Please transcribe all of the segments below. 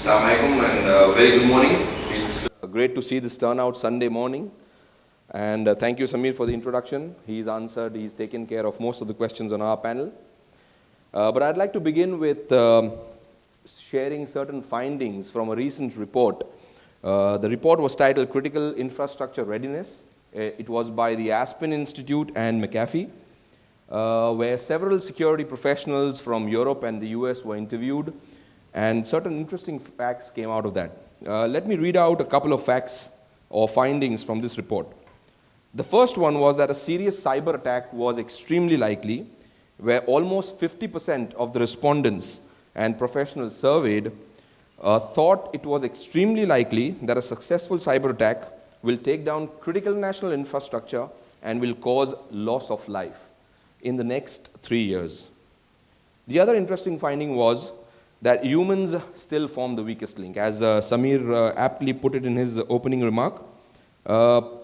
Assalamualaikum and very good morning. It's great to see this turnout Sunday morning. And thank you, Samir, for the introduction. He's taken care of most of the questions on our panel. But I'd like to begin with sharing certain findings from a recent report. The report was titled Critical Infrastructure Readiness. It was by the Aspen Institute and McAfee, where several security professionals from Europe and the US were interviewed, and certain interesting facts came out of that. Let me read out a couple of facts or findings from this report. The first one was that a serious cyber attack was extremely likely, where almost 50% of the respondents and professionals surveyed thought it was extremely likely that a successful cyber attack will take down critical national infrastructure and will cause loss of life in the next 3 years. The other interesting finding was that humans still form the weakest link. As Samir aptly put it in his opening remark,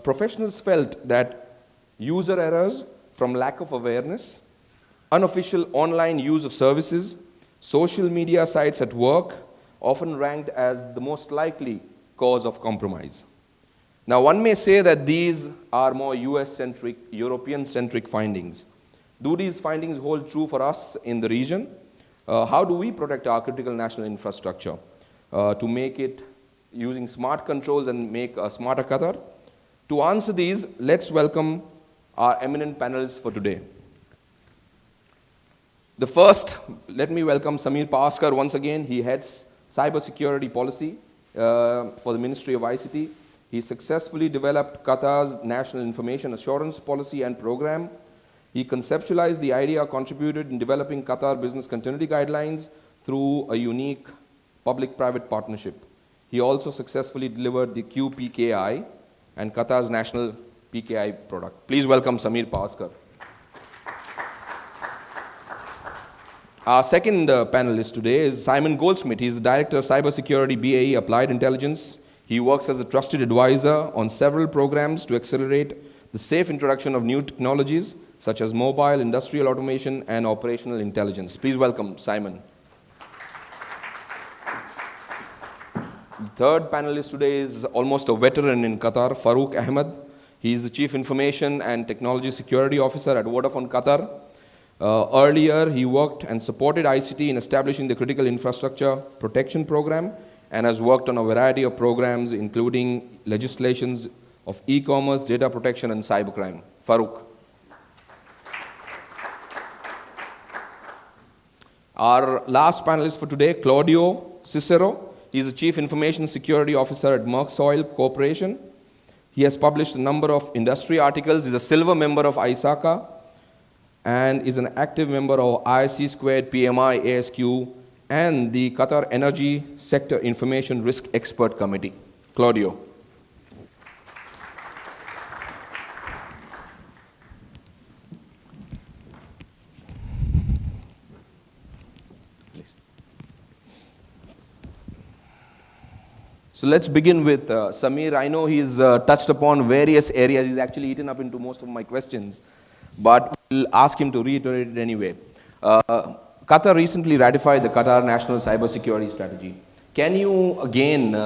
professionals felt that user errors from lack of awareness, unofficial online use of services, social media sites at work often ranked as the most likely cause of compromise. Now, one may say that these are more US-centric, European-centric findings. Do these findings hold true for us in the region? How do we protect our critical national infrastructure to make it using smart controls and make a smarter Qatar? To answer these, let's welcome our eminent panelists for today. The first, let me welcome Samir Paskar once again. He heads Cybersecurity Policy for the Ministry of ICT. He successfully developed Qatar's National Information Assurance Policy and Program. He conceptualized the idea, contributed in developing Qatar Business Continuity Guidelines through a unique public-private partnership. He also successfully delivered the QPKI and Qatar's national PKI product. Please welcome Samir Paskar. Our second panelist today is Simon Goldsmith. He is the Director of Cybersecurity BAE Applied Intelligence. He works as a trusted advisor on several programs to accelerate the safe introduction of new technologies such as mobile, industrial automation, and operational intelligence. Please welcome Simon. The third panelist today is almost a veteran in Qatar, Farooq Ahmed. He is the Chief Information and Technology Security Officer at Vodafone Qatar. Earlier, he worked and supported ICT in establishing the Critical Infrastructure Protection Program and has worked on a variety of programs, including legislations of e-commerce, data protection, and cybercrime. Farooq. Our last panelist for today, Claudio Cicero. He's the Chief Information Security Officer at Merck Soil Corporation. He has published a number of industry articles. He's a silver member of ISACA and is an active member of ISC Squared, PMI, ASQ, and the Qatar Energy Sector Information Risk Expert Committee. Claudio. So let's begin with Samir. I know he's touched upon various areas. He's actually eaten up into most of my questions, but we'll ask him to reiterate it anyway. Qatar recently ratified the Qatar National Cybersecurity Strategy. Can you again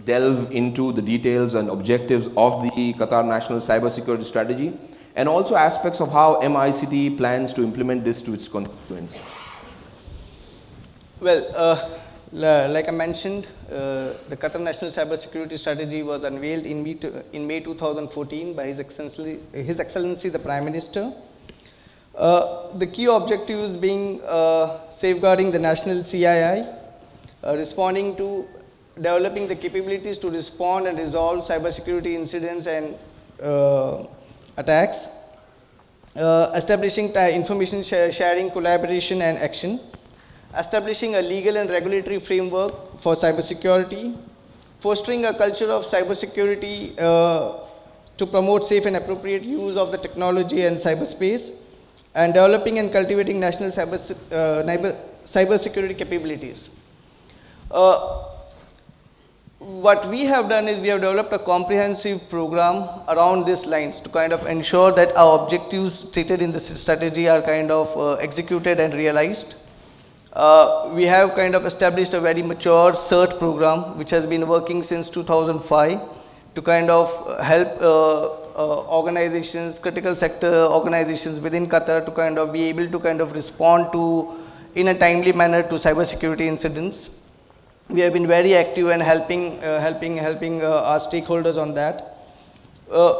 delve into the details and objectives of the Qatar National Cybersecurity Strategy and also aspects of how MICT plans to implement this to its constituents? Well, like I mentioned, the Qatar National Cybersecurity Strategy was unveiled in May 2014 by His Excellency the Prime Minister. The key objectives being safeguarding the national CII, responding to developing the capabilities to respond and resolve cybersecurity incidents and attacks, establishing information sharing, collaboration and action, establishing a legal and regulatory framework for cybersecurity, fostering a culture of cybersecurity to promote safe and appropriate use of the technology and cyberspace, and developing and cultivating national cybersecurity capabilities. What we have done is we have developed a comprehensive program around these lines to kind of ensure that our objectives stated in this strategy are kind of executed and realized. We have kind of established a very mature CERT program which has been working since 2005 to kind of help organizations, critical sector organizations within Qatar to kind of be able to kind of respond to in a timely manner to cybersecurity incidents. We have been very active and helping our stakeholders on that.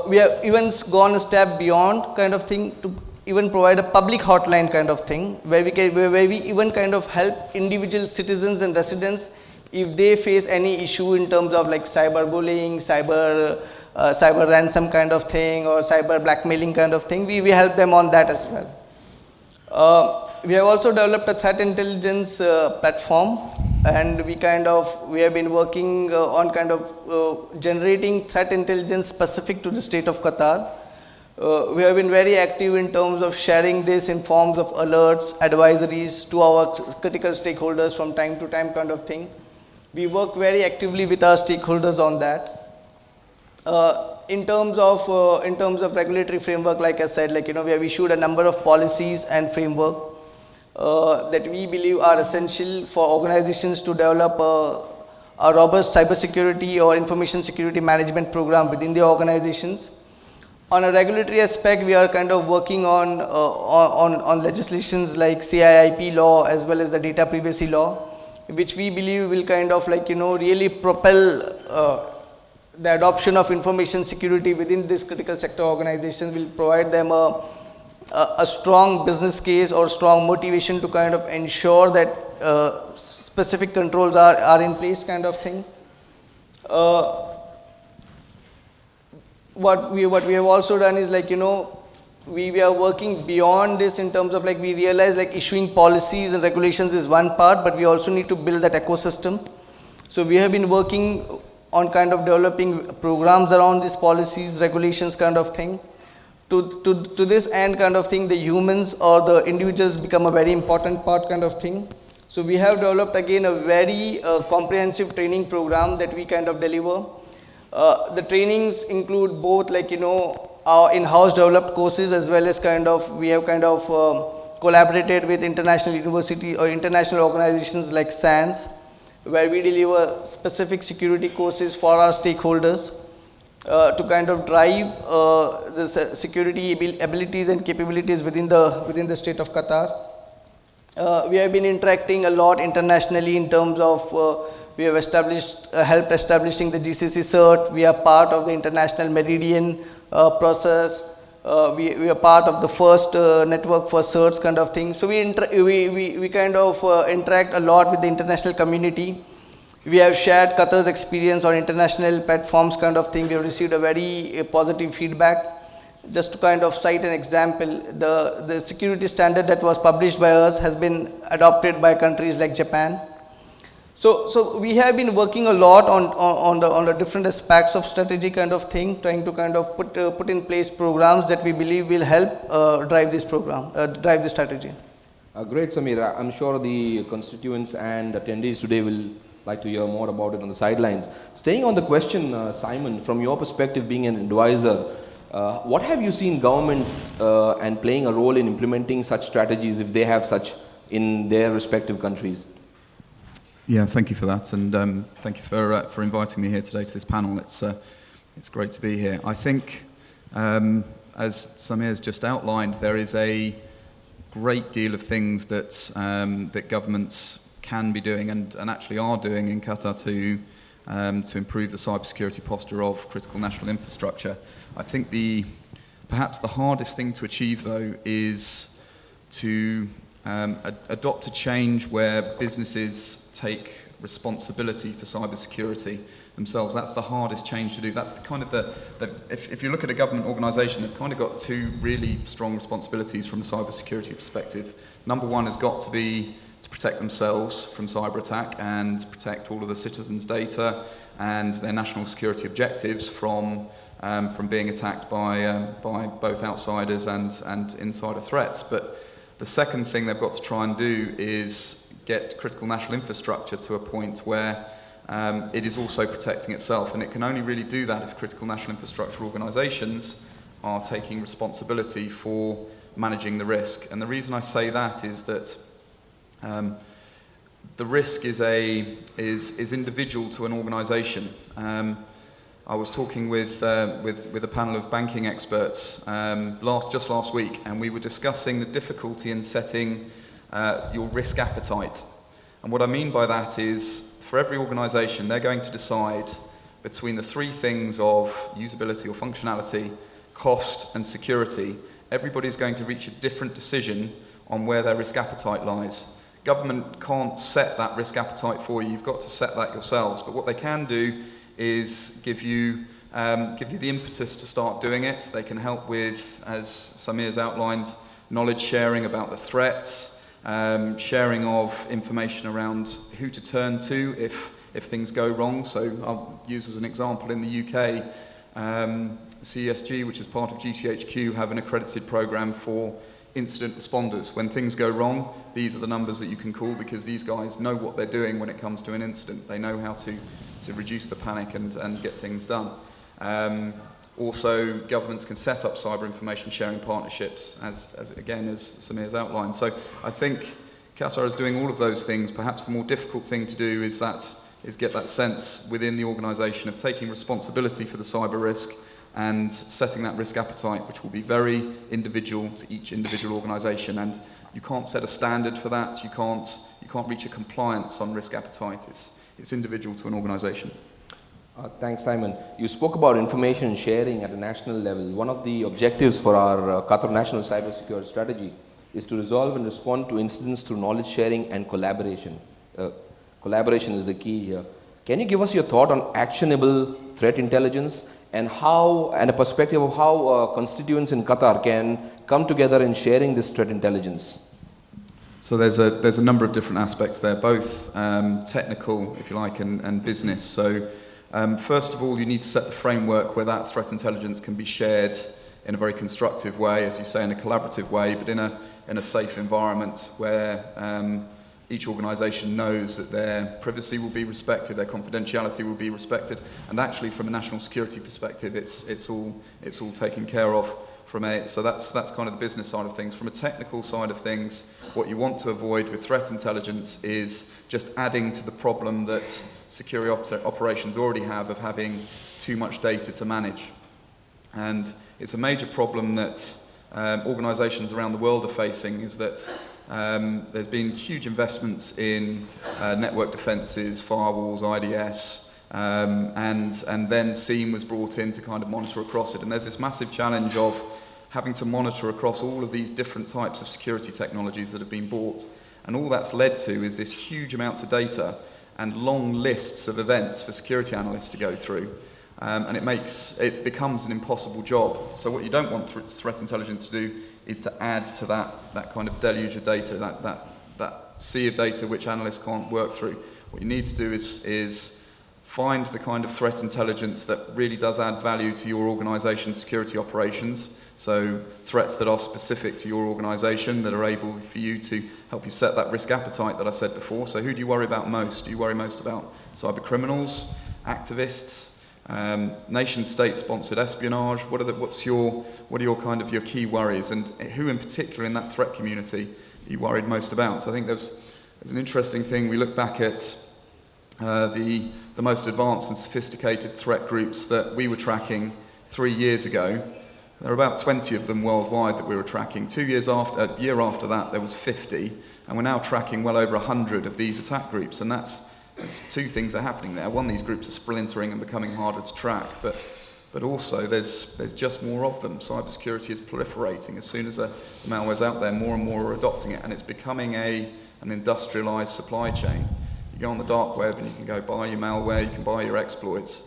We have even gone a step beyond kind of thing to even provide a public hotline kind of thing where we even kind of help individual citizens and residents if they face any issue in terms of like cyberbullying, cyber ransom kind of thing or cyber blackmailing kind of thing. We help them on that as well. We have also developed a threat intelligence platform, and we have been working on kind of generating threat intelligence specific to the state of Qatar. We have been very active in terms of sharing this in forms of alerts, advisories to our critical stakeholders from time to time kind of thing. We work very actively with our stakeholders on that. In terms of regulatory framework, like I said, we have issued a number of policies and framework that we believe are essential for organizations to develop a robust cybersecurity or information security management program within the organizations. On a regulatory aspect, we are kind of working on legislations like CIIP law as well as the data privacy law, which we believe will kind of really propel the adoption of information security within this critical sector organizations, will provide them a strong business case or strong motivation to kind of ensure that specific controls are in place kind of thing. What we have also done is we are working beyond this in terms of we realize issuing policies and regulations is one part, but we also need to build that ecosystem. So we have been working on kind of developing programs around these policies, regulations kind of thing. To this end kind of thing, the humans or the individuals become a very important part kind of thing. So we have developed again a very comprehensive training program that we kind of deliver. The trainings include both our in-house developed courses as well as we have collaborated with international university or international organizations like SANS, where we deliver specific security courses for our stakeholders to kind of drive the security abilities and capabilities within the state of Qatar. We have been interacting a lot internationally in terms of we have helped establishing the GCC CERT. We are part of the International Meridian process. We are part of the first network for CERTs kind of thing. So we kind of interact a lot with the international community. We have shared Qatar's experience on international platforms kind of thing. We have received a very positive feedback. Just to kind of cite an example, the security standard that was published by us has been adopted by countries like Japan. So we have been working a lot on the different aspects of strategy kind of thing, trying to kind of put in place programs that we believe will help drive this program, drive the strategy. Great, Samir. I'm sure the constituents and attendees today will like to hear more about it on the sidelines. Staying on the question, Simon, from your perspective being an advisor, what have you seen governments and playing a role in implementing such strategies if they have such in their respective countries? Yeah, thank you for that, and thank you for inviting me here today to this panel. It's great to be here. I think, as Samir has just outlined, there is a great deal of things that that governments can be doing and actually are doing in Qatar to improve the cybersecurity posture of critical national infrastructure. I think perhaps the hardest thing to achieve, though, is to adopt a change where businesses take responsibility for cybersecurity themselves. That's the hardest change to do. That's the kind of if you look at a government organisation, they've kind of got two really strong responsibilities from a cybersecurity perspective. Number one has got to be to protect themselves from cyber attack and protect all of the citizens' data and their national security objectives from being attacked by both outsiders and insider threats. But the second thing they've got to try and do is get critical national infrastructure to a point where it is also protecting itself, and it can only really do that if critical national infrastructure organisations are taking responsibility for managing the risk. And the reason I say that is that the risk is individual to an organisation. I was talking with a panel of banking experts just last week, and we were discussing the difficulty in setting your risk appetite. And what I mean by that is, for every organisation, they're going to decide between the three things of usability or functionality, cost and security. Everybody's going to reach a different decision on where their risk appetite lies. Government can't set that risk appetite for you. You've got to set that yourselves. But what they can do is give you the impetus to start doing it. They can help with, as Samir's outlined, knowledge sharing about the threats, sharing of information around who to turn to if things go wrong. So I'll use as an example, in the UK, CESG, which is part of GCHQ, have an accredited program for incident responders. When things go wrong, these are the numbers that you can call, because these guys know what they're doing when it comes to an incident. They know how to reduce the panic and get things done. Also, governments can set up cyber information sharing partnerships, as Samir's outlined. So I think Qatar is doing all of those things. Perhaps the more difficult thing to do is get that sense within the organisation of taking responsibility for the cyber risk and setting that risk appetite, which will be very individual to each individual organisation. And you can't set a standard for that. You can't reach a compliance on risk appetite. It's individual to an organisation. Thanks, Simon. You spoke about information sharing at a national level. One of the objectives for our Qatar National Cybersecurity Strategy is to resolve and respond to incidents through knowledge sharing and collaboration. Collaboration is the key here. Can you give us your thought on actionable threat intelligence and a perspective of how constituents in Qatar can come together in sharing this threat intelligence? So there's a number of different aspects there, both technical, if you like, and business. So first of all, you need to set the framework where that threat intelligence can be shared in a very constructive way, as you say, in a collaborative way, but in a safe environment where each organisation knows that their privacy will be respected, their confidentiality will be respected, and actually, from a national security perspective, it's all taken care of. So that's kind of the business side of things. From a technical side of things, what you want to avoid with threat intelligence is just adding to the problem that security operations already have of having too much data to manage. And it's a major problem that organisations around the world are facing, is that there's been huge investments in network defences, firewalls, IDS, and then SIEM was brought in to kind of monitor across it. And there's this massive challenge of having to monitor across all of these different types of security technologies that have been bought. And all that's led to is this huge amounts of data and long lists of events for security analysts to go through. And it becomes an impossible job. So what you don't want threat intelligence to do is to add to that kind of deluge of data, that sea of data which analysts can't work through. What you need to do is find the kind of threat intelligence that really does add value to your organisation's security operations. So threats that are specific to your organisation, that are able for you to help you set that risk appetite that I said before. So who do you worry about most? Do you worry most about cyber criminals, activists, nation-state sponsored espionage? What are your kind of your key worries, and who in particular in that threat community are you worried most about? So I think there's an interesting thing. We look back at the most advanced and sophisticated threat groups that we were tracking 3 years ago. There are about 20 of them worldwide that we were tracking. A year after that, there was 50, and we're now tracking well over 100 of these attack groups. And that's two things are happening there. One, these groups are splintering and becoming harder to track, but also there's just more of them. Cybersecurity is proliferating. As soon as the malware's out there, more and more are adopting it, and it's becoming an industrialized supply chain. You go on the dark web and you can go buy your malware, you can buy your exploits.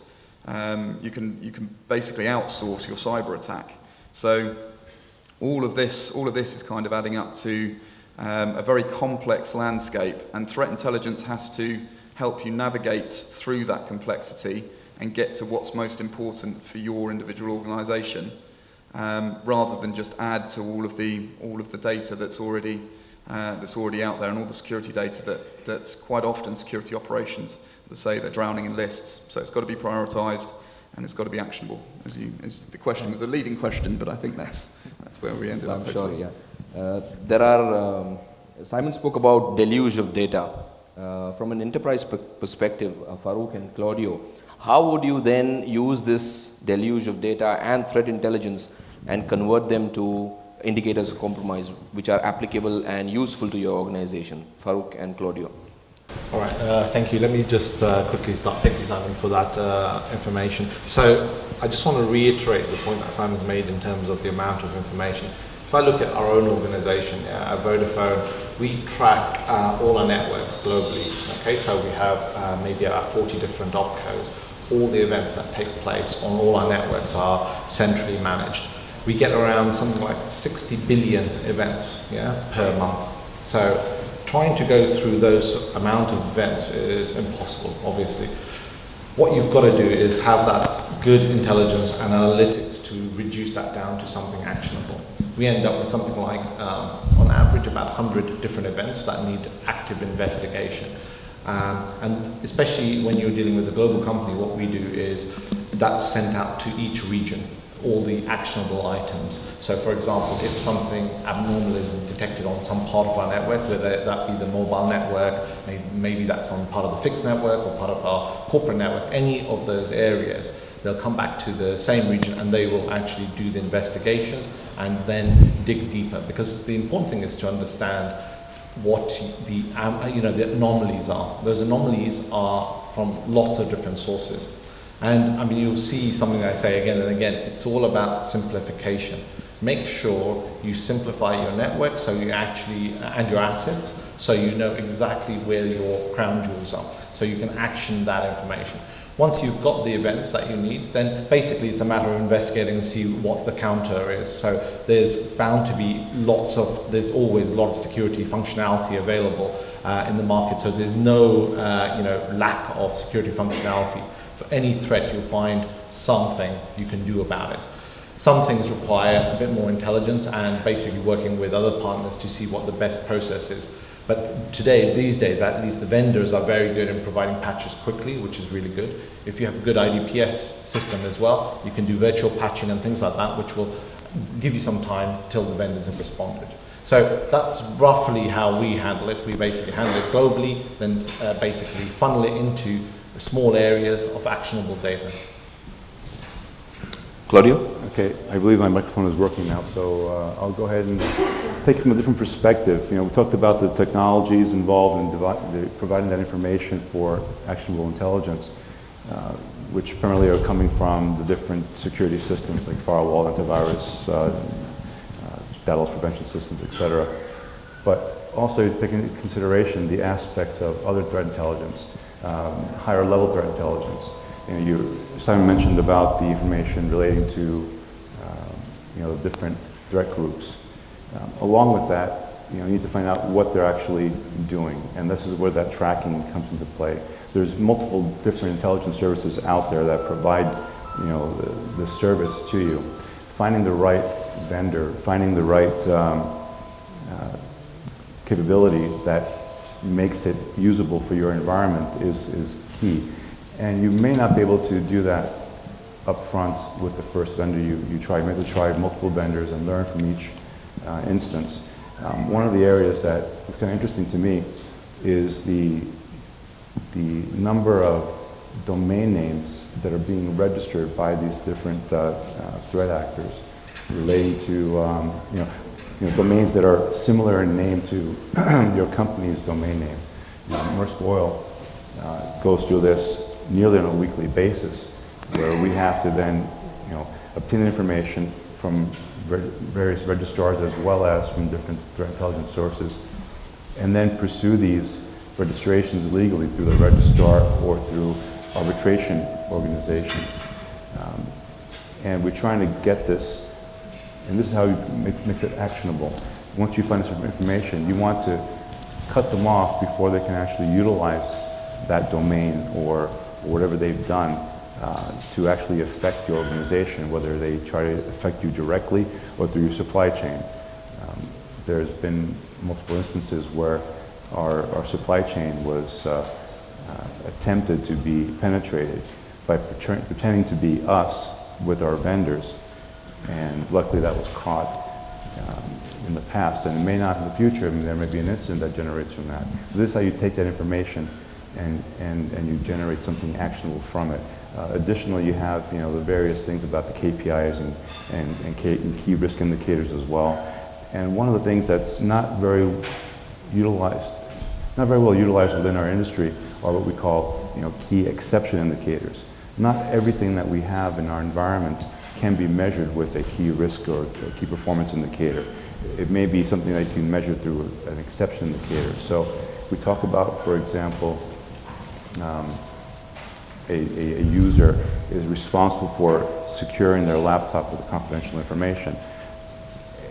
You can basically outsource your cyber attack. So all of this is kind of adding up to a very complex landscape, and threat intelligence has to help you navigate through that complexity and get to what's most important for your individual organisation, rather than just add to all of the data that's already out there, and all the security data that's quite often security operations, as I say, they're drowning in lists. So it's got to be prioritised, and it's got to be actionable. As the question was a leading question, but I think that's where we ended up. I'm sure, yeah. Simon spoke about deluge of data. from an enterprise perspective, Farouk and Claudio, how would you then use this deluge of data and threat intelligence and convert them to indicators of compromise which are applicable and useful to your organization? Farouk and Claudio. All right, thank you. Let me just quickly start. Thank you, Simon, for that information. So I just want to reiterate the point that Simon's made in terms of the amount of information. If I look at our own organization, at Vodafone, we track all our networks globally. Okay, so we have maybe about 40 different opcos. All the events that take place on all our networks are centrally managed. We get around something like 60 billion events per month. So trying to go through those amount of events is impossible, obviously. What you've got to do is have that good intelligence and analytics to reduce that down to something actionable. We end up with something like, on average, about 100 different events that need active investigation. And especially when you're dealing with a global company, what we do is that's sent out to each region, all the actionable items. So for example, if something abnormal is detected on some part of our network, whether that be the mobile network, maybe that's on part of the fixed network or part of our corporate network, any of those areas, they'll come back to the same region and they will actually do the investigations and then dig deeper. Because the important thing is to understand what the anomalies are. Those anomalies are from lots of different sources. And I mean, you'll see something I say again and again, it's all about simplification. Make sure you simplify your network so you actually, and your assets, so you know exactly where your crown jewels are, so you can action that information. Once you've got the events that you need, then basically it's a matter of investigating and see what the counter is. So there's bound to be there's always a lot of security functionality available in the market, so there's no lack of security functionality. For any threat, you'll find something you can do about it. Some things require a bit more intelligence and basically working with other partners to see what the best process is. But today, these days, at least the vendors are very good in providing patches quickly, which is really good. If you have a good IDPS system as well, you can do virtual patching and things like that, which will give you some time till the vendors have responded. So that's roughly how we handle it. We basically handle it globally, then basically funnel it into small areas of actionable data. Claudio? Okay, I believe my microphone is working now, so I'll go ahead and take it from a different perspective. We talked about the technologies involved in providing that information for actionable intelligence, which primarily are coming from the different security systems like firewall, antivirus, data loss prevention systems, etc. But also taking into consideration the aspects of other threat intelligence, higher level threat intelligence. Simon mentioned about the information relating to different threat groups. Along with that, you need to find out what they're actually doing, and this is where that tracking comes into play. There's multiple different intelligence services out there that provide the service to you. Finding the right vendor, finding the right capability that makes it usable for your environment is key. And you may not be able to do that up front with the first vendor you try. You may have to try multiple vendors and learn from each instance. One of the areas that is kind of interesting to me is the number of domain names that are being registered by these different threat actors relating to domains that are similar in name to your company's domain name. Maersk Oil goes through this nearly on a weekly basis, where we have to then obtain information from various registrars as well as from different threat intelligence sources, and then pursue these registrations legally through the registrar or through arbitration organizations. And we're trying to get this, and this is how it makes it actionable. Once you find this information, you want to cut them off before they can actually utilize that domain or whatever they've done to actually affect your organization, whether they try to affect you directly or through your supply chain. There's been multiple instances where our supply chain was attempted to be penetrated by pretending to be us with our vendors, and luckily that was caught. in the past, and it may not in the future. I mean, there may be an incident that generates from that. So this is how you take that information and you generate something actionable from it. Additionally, you have the various things about the KPIs and key risk indicators as well. And one of the things that's not very well utilized within our industry are what we call key exception indicators. Not everything that we have in our environment can be measured with a key risk or a key performance indicator. It may be something that you can measure through an exception indicator. So we talk about, for example, a user is responsible for securing their laptop with confidential information.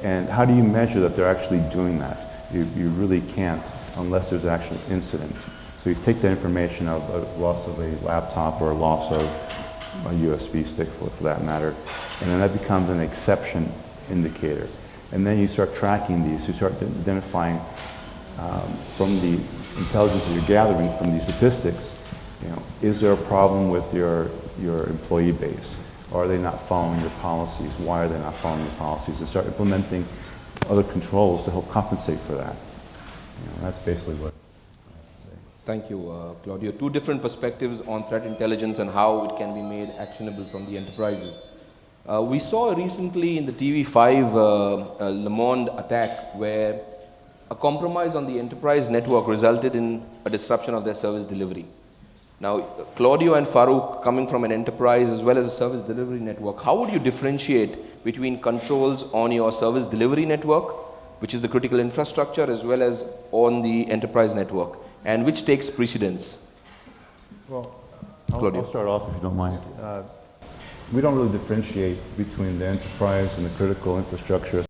And how do you measure that they're actually doing that? You really can't unless there's an actual incident. So you take that information of a loss of a laptop or a loss of a USB stick for that matter, and then that becomes an exception indicator. And then you start tracking these. You start identifying from the intelligence that you're gathering from these statistics, is there a problem with your employee base? Are they not following your policies? Why are they not following your policies? And start implementing other controls to help compensate for that. That's basically what. Thank you, Claudio. Two different perspectives on threat intelligence and how it can be made actionable from the enterprises. We saw recently in the TV5 Le Monde attack where a compromise on the enterprise network resulted in a disruption of their service delivery. Now, Claudio and Farouk, coming from an enterprise as well as a service delivery network, how would you differentiate between controls on your service delivery network, which is the critical infrastructure, as well as on the enterprise network, and which takes precedence? Well, I'll start off if you don't mind. We don't really differentiate between the enterprise and the critical infrastructure